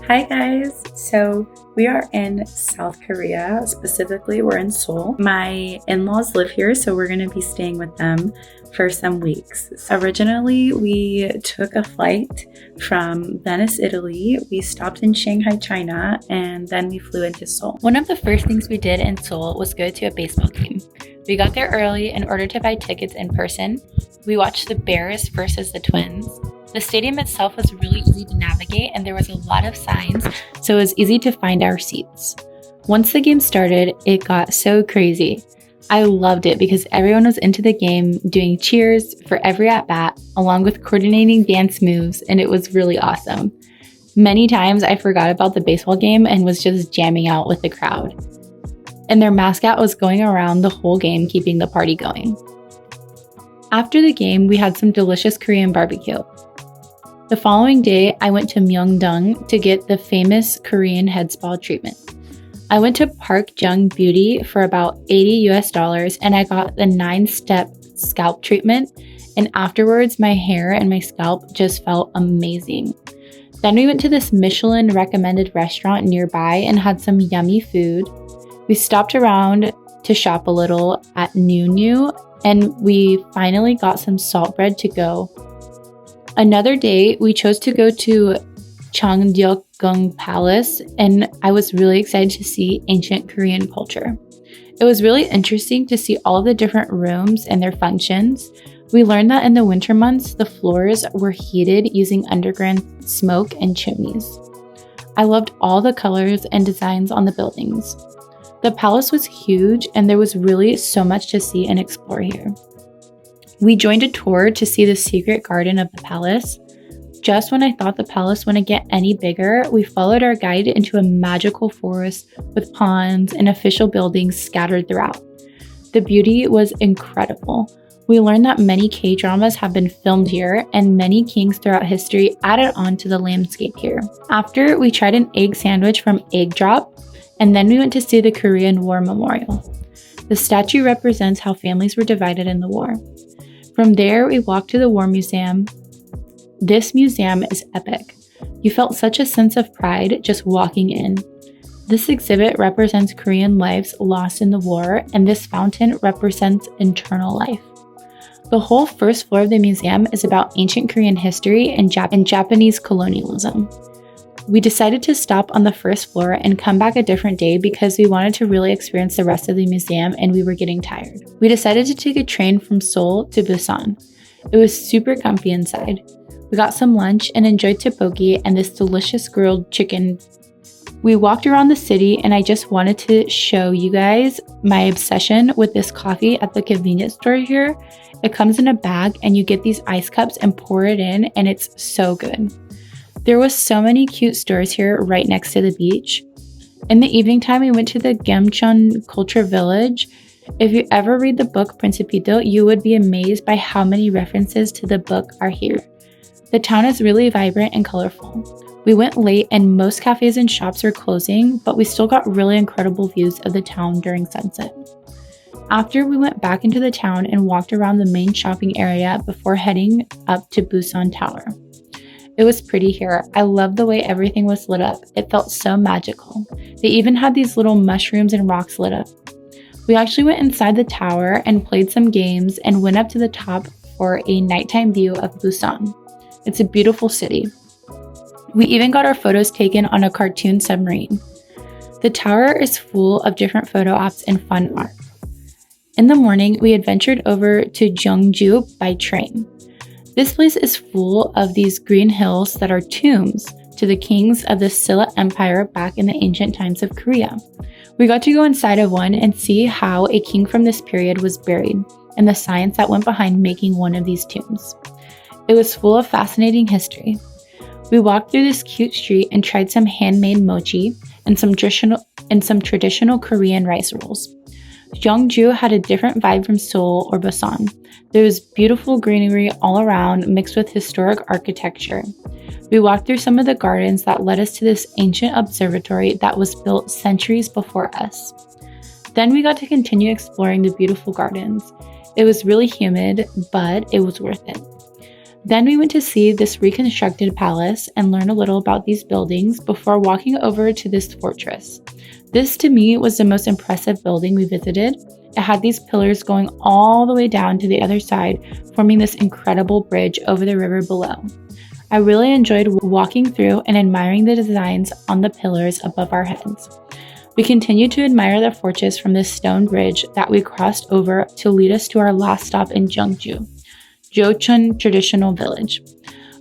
Hi guys! So we are in South Korea. Specifically, we're in Seoul. My in-laws live here, so we're going to be staying with them for some weeks. Originally, we took a flight from Venice, Italy. We stopped in Shanghai, China, and then we flew into Seoul. One of the first things we did in Seoul was go to a baseball game. We got there early in order to buy tickets in person. We watched the Bears versus the Twins. The stadium itself was really easy to navigate and there was a lot of signs, so it was easy to find our seats. Once the game started, it got so crazy. I loved it because everyone was into the game, doing cheers for every at-bat, along with coordinating dance moves, and it was really awesome. Many times I forgot about the baseball game and was just jamming out with the crowd. And their mascot was going around the whole game, keeping the party going. After the game, we had some delicious Korean barbecue. The following day, I went to Myeongdong to get the famous Korean head spa treatment. I went to Park Jung Beauty for about $80 and I got the 9-step scalp treatment, and afterwards my hair and my scalp just felt amazing. Then we went to this Michelin recommended restaurant nearby and had some yummy food. We stopped around to shop a little at New and we finally got some salt bread to go. Another day, we chose to go to Cheongdeokgung Palace, and I was really excited to see ancient Korean culture. It was really interesting to see all of the different rooms and their functions. We learned that in the winter months, the floors were heated using underground smoke and chimneys. I loved all the colors and designs on the buildings. The palace was huge, and there was really so much to see and explore here. We joined a tour to see the secret garden of the palace. Just when I thought the palace wouldn't get any bigger, we followed our guide into a magical forest with ponds and official buildings scattered throughout. The beauty was incredible. We learned that many K-dramas have been filmed here, and many kings throughout history added on to the landscape here. After, we tried an egg sandwich from Egg Drop, and then we went to see the Korean War Memorial. The statue represents how families were divided in the war. From there, we walked to the War Museum. This museum is epic. You felt such a sense of pride just walking in. This exhibit represents Korean lives lost in the war, and this fountain represents eternal life. The whole first floor of the museum is about ancient Korean history and Japanese colonialism. We decided to stop on the first floor and come back a different day because we wanted to really experience the rest of the museum and we were getting tired. We decided to take a train from Seoul to Busan. It was super comfy inside. We got some lunch and enjoyed tteokbokki and this delicious grilled chicken. We walked around the city and I just wanted to show you guys my obsession with this coffee at the convenience store here. It comes in a bag and you get these ice cups and pour it in, and it's so good. There was so many cute stores here right next to the beach. In the evening time, we went to the Gyeongju Culture Village. If you ever read the book Principito, you would be amazed by how many references to the book are here. The town is really vibrant and colorful. We went late and most cafes and shops were closing, but we still got really incredible views of the town during sunset. After, we went back into the town and walked around the main shopping area before heading up to Busan Tower. It was pretty here. I loved the way everything was lit up. It felt so magical. They even had these little mushrooms and rocks lit up. We actually went inside the tower and played some games and went up to the top for a nighttime view of Busan. It's a beautiful city. We even got our photos taken on a cartoon submarine. The tower is full of different photo ops and fun art. In the morning, we adventured over to Gyeongju by train. This place is full of these green hills that are tombs to the kings of the Silla Empire back in the ancient times of Korea. We got to go inside of one and see how a king from this period was buried and the science that went behind making one of these tombs. It was full of fascinating history. We walked through this cute street and tried some handmade mochi and some traditional Korean rice rolls. Gyeongju had a different vibe from Seoul or Busan. There was beautiful greenery all around mixed with historic architecture. We walked through some of the gardens that led us to this ancient observatory that was built centuries before us. Then we got to continue exploring the beautiful gardens. It was really humid, but it was worth it. Then we went to see this reconstructed palace and learn a little about these buildings before walking over to this fortress. This to me was the most impressive building we visited. It had these pillars going all the way down to the other side, forming this incredible bridge over the river below. I really enjoyed walking through and admiring the designs on the pillars above our heads. We continued to admire the fortress from this stone bridge that we crossed over to lead us to our last stop in Gyeongju, Jocheon Traditional Village.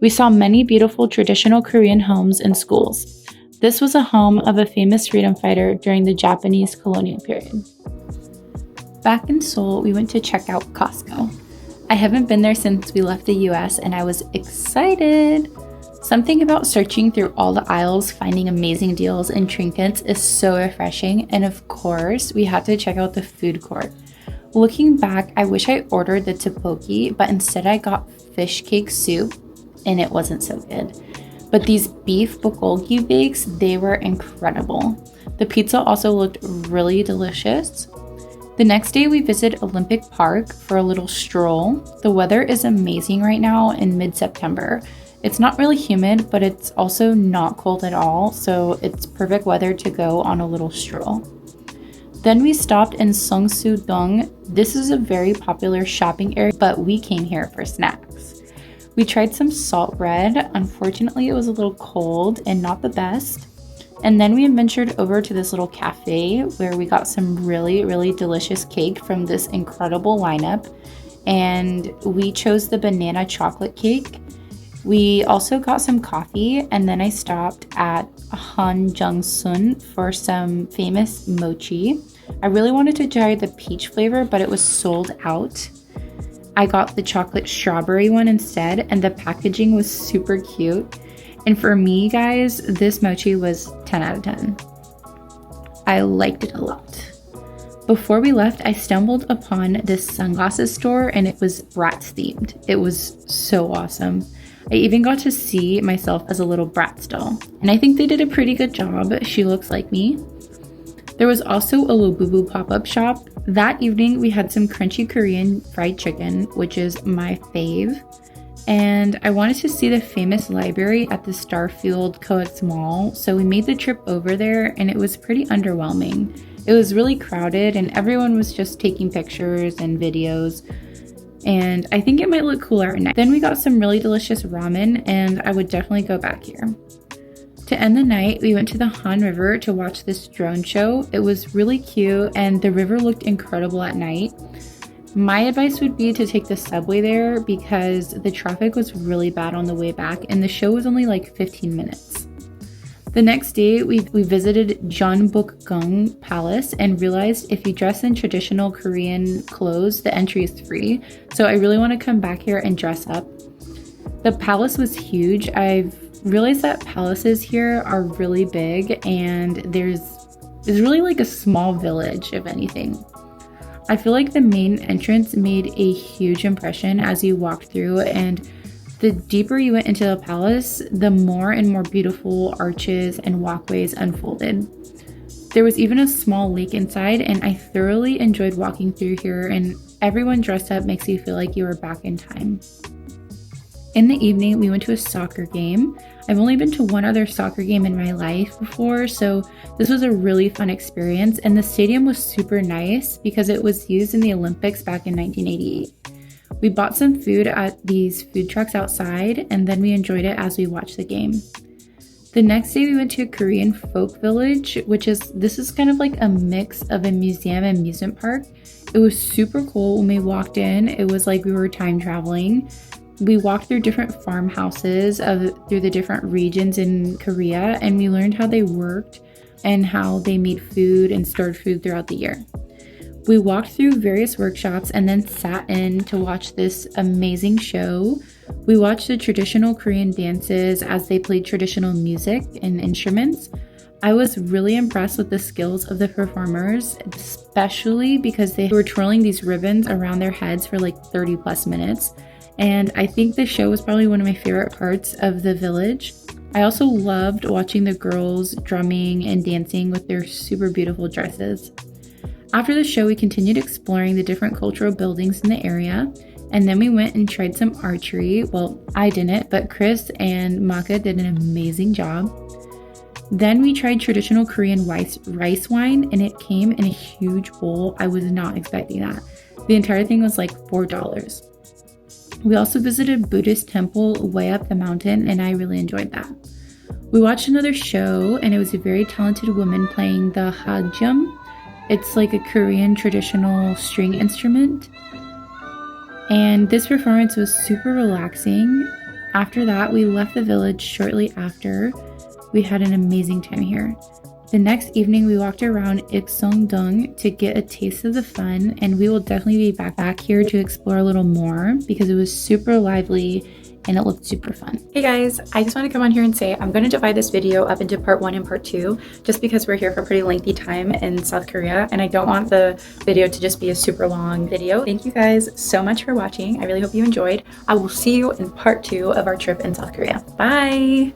We saw many beautiful traditional Korean homes and schools. This was a home of a famous freedom fighter during the Japanese colonial period. Back in Seoul, we went to check out Costco. I haven't been there since we left the US and I was excited. Something about searching through all the aisles, finding amazing deals and trinkets is so refreshing, and of course, we had to check out the food court. Looking back, I wish I ordered the tteokbokki, but instead I got fish cake soup, and it wasn't so good. But these beef bulgogi bakes, they were incredible. The pizza also looked really delicious. The next day, we visited Olympic Park for a little stroll. The weather is amazing right now in mid-September. It's not really humid, but it's also not cold at all, so it's perfect weather to go on a little stroll. Then we stopped in Seongsu-dong. This is a very popular shopping area, but we came here for snacks. We tried some salt bread. Unfortunately, it was a little cold and not the best. And then we ventured over to this little cafe where we got some really, really delicious cake from this incredible lineup. And we chose the banana chocolate cake. We also got some coffee, and then I stopped at Hanjungsun for some famous mochi. I really wanted to try the peach flavor, but it was sold out. I got the chocolate strawberry one instead, and the packaging was super cute. And for me, guys, this mochi was 10 out of 10. I liked it a lot. Before we left, I stumbled upon this sunglasses store, and it was Bratz themed. It was so awesome. I even got to see myself as a little Bratz doll, and I think they did a pretty good job. She looks like me. There was also a Labubu pop-up shop. That evening, we had some crunchy Korean fried chicken, which is my fave. And I wanted to see the famous library at the Starfield Co-eds Mall, so we made the trip over there, and it was pretty underwhelming. It was really crowded, and everyone was just taking pictures and videos. And I think it might look cooler at night. Then we got some really delicious ramen, and I would definitely go back here. To end the night, we went to the Han River to watch this drone show. It was really cute, and the river looked incredible at night. My advice would be to take the subway there because the traffic was really bad on the way back, and the show was only like 15 minutes. The next day, we visited Jeonbukgung Palace and realized if you dress in traditional Korean clothes, the entry is free. So I really want to come back here and dress up. The palace was huge. I've realized that palaces here are really big, and it's really like a small village, if anything. I feel like the main entrance made a huge impression as you walked through, and the deeper you went into the palace, the more and more beautiful arches and walkways unfolded. There was even a small lake inside, and I thoroughly enjoyed walking through here, and everyone dressed up makes you feel like you were back in time. In the evening, we went to a soccer game. I've only been to one other soccer game in my life before, so this was a really fun experience, and the stadium was super nice because it was used in the Olympics back in 1988. We bought some food at these food trucks outside, and then we enjoyed it as we watched the game. The next day we went to a Korean folk village, this is kind of like a mix of a museum and amusement park. It was super cool. When we walked in, it was like we were time traveling. We walked through different farmhouses through the different regions in Korea, and we learned how they worked and how they made food and stored food throughout the year. We walked through various workshops and then sat in to watch this amazing show. We watched the traditional Korean dances as they played traditional music and instruments. I was really impressed with the skills of the performers, especially because they were twirling these ribbons around their heads for like 30 plus minutes. And I think the show was probably one of my favorite parts of the village. I also loved watching the girls drumming and dancing with their super beautiful dresses. After the show, we continued exploring the different cultural buildings in the area, And then we went and tried some archery. Well, I didn't, but Chris and Maka did an amazing job. Then we tried traditional Korean rice wine, and it came in a huge bowl. I was not expecting that. The entire thing was like $4. We also visited a Buddhist temple way up the mountain, and I really enjoyed that. We watched another show, and it was a very talented woman playing the haljum. It's like a Korean traditional string instrument. And this performance was super relaxing. After that, we left the village shortly after. We had an amazing time here. The next evening, we walked around Ikseongdong to get a taste of the fun, and we will definitely be back here to explore a little more because it was super lively and it looked super fun. Hey guys, I just want to come on here and say I'm going to divide this video up into part 1 and part 2 just because we're here for a pretty lengthy time in South Korea and I don't want the video to just be a super long video. Thank you guys so much for watching. I really hope you enjoyed. I will see you in part 2 of our trip in South Korea. Bye!